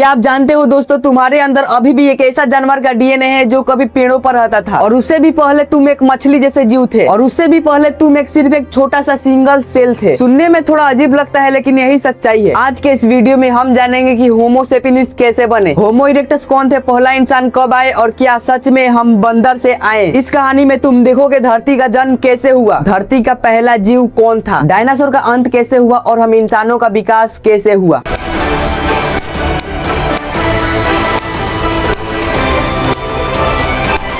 क्या आप जानते हो दोस्तों, तुम्हारे अंदर अभी भी एक ऐसा जानवर का डीएनए है जो कभी पेड़ों पर रहता था, और उससे भी पहले तुम एक मछली जैसे जीव थे, और उससे भी पहले तुम सिर्फ एक छोटा सा सिंगल सेल थे। सुनने में थोड़ा अजीब लगता है, लेकिन यही सच्चाई है। आज के इस वीडियो में हम जानेंगे कि होमो सेपियंस कैसे बने, होमो इरेक्टस कौन थे, पहला इंसान कब आए, और क्या सच में हम बंदर से आए। इस कहानी में तुम देखोगे धरती का जन्म कैसे हुआ, धरती का पहला जीव कौन था, डायनासोर का अंत कैसे हुआ, और हम इंसानों का विकास कैसे हुआ।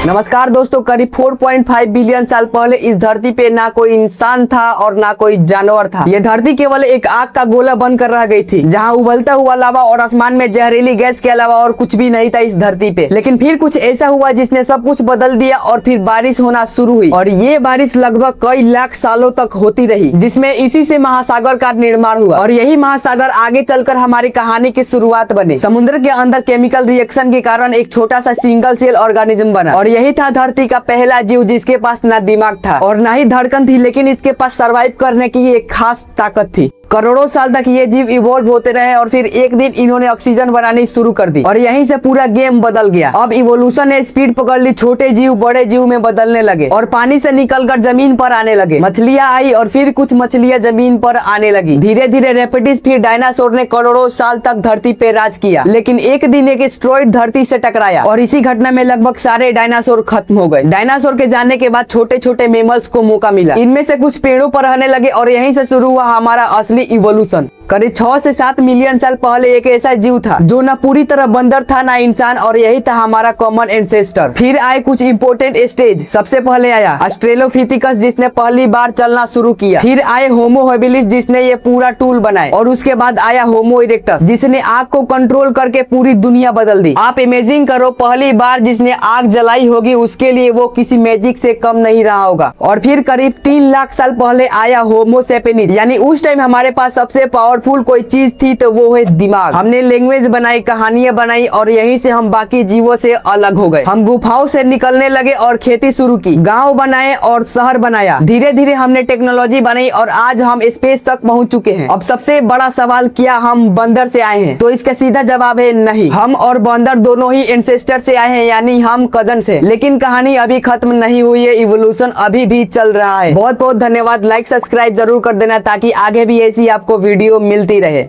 नमस्कार दोस्तों, करीब 4.5 बिलियन साल पहले इस धरती पे ना कोई इंसान था और ना कोई जानवर था। ये धरती केवल एक आग का गोला बनकर रह गई थी, जहाँ उबलता हुआ लावा और आसमान में जहरीली गैस के अलावा और कुछ भी नहीं था इस धरती पे। लेकिन फिर कुछ ऐसा हुआ जिसने सब कुछ बदल दिया, और फिर बारिश होना शुरू हुई, और ये बारिश लगभग कई लाख सालों तक होती रही, जिसमें इसी से महासागर का निर्माण हुआ, और यही महासागर आगे चलकर हमारी कहानी की शुरुआत बने। समुद्र के अंदर केमिकल रिएक्शन के कारण एक छोटा सा सिंगल सेल ऑर्गेनिज्म बना, और यही था धरती का पहला जीव जिसके पास ना दिमाग था और ना ही धड़कन थी, लेकिन इसके पास सरवाइव करने की एक खास ताकत थी। करोड़ों साल तक ये जीव इवॉल्व होते रहे, और फिर एक दिन इन्होंने ऑक्सीजन बनानी शुरू कर दी, और यहीं से पूरा गेम बदल गया। अब इवोल्यूशन ने स्पीड पकड़ ली, छोटे जीव बड़े जीव में बदलने लगे, और पानी से निकलकर जमीन पर आने लगे। मछलियां आई, और फिर कुछ मछलियां जमीन पर आने लगी। धीरे धीरे रेपिडिस, फिर डायनासोर ने करोड़ों साल तक धरती पे राज किया। लेकिन एक दिन एक एस्टेरॉइड धरती से टकराया, और इसी घटना में लगभग सारे डायनासोर खत्म हो गए। डायनासोर के जाने के बाद छोटे छोटे मेमल्स को मौका मिला, इनमें से कुछ पेड़ों पर रहने लगे, और यहीं से शुरू हुआ हमारा असली इवोल्यूशन। करीब 6 से 7 मिलियन साल पहले एक ऐसा जीव था जो ना पूरी तरह बंदर था ना इंसान, और यही था हमारा कॉमन एंसेस्टर। फिर आए कुछ इंपोर्टेंट स्टेज। सबसे पहले आया ऑस्ट्रेलोपिथेकस, जिसने पहली बार चलना शुरू किया। फिर आए होमो हैबिलिस, जिसने ये पूरा टूल बनाए, और उसके बाद आया होमो इरेक्टस, जिसने आग को कंट्रोल करके पूरी दुनिया बदल दी। आप इमेजिन करो, पहली बार जिसने आग जलाई होगी उसके लिए वो किसी मैजिक से कम नहीं रहा होगा। और फिर करीब 3 लाख साल पहले आया होमो सेपियंस, यानी उस टाइम हमारे पास सबसे पावरफुल कोई चीज थी तो वो है दिमाग। हमने लैंग्वेज बनाई, कहानियां बनाई, और यहीं से हम बाकी जीवों से अलग हो गए। हम गुफाओं से निकलने लगे और खेती शुरू की, गांव बनाए और शहर बनाया। धीरे धीरे हमने टेक्नोलॉजी बनाई, और आज हम स्पेस तक पहुंच चुके हैं। अब सबसे बड़ा सवाल, क्या हम बंदर से आए हैं? तो इसका सीधा जवाब है नहीं। हम और बंदर दोनों ही एंसेस्टर से आए हैं, यानी हम कजन से। लेकिन कहानी अभी खत्म नहीं हुई है, इवोल्यूशन अभी भी चल रहा है। बहुत बहुत धन्यवाद। लाइक सब्सक्राइब जरूर कर देना, ताकि आगे भी ऐसी आपको वीडियो मिलती रहे।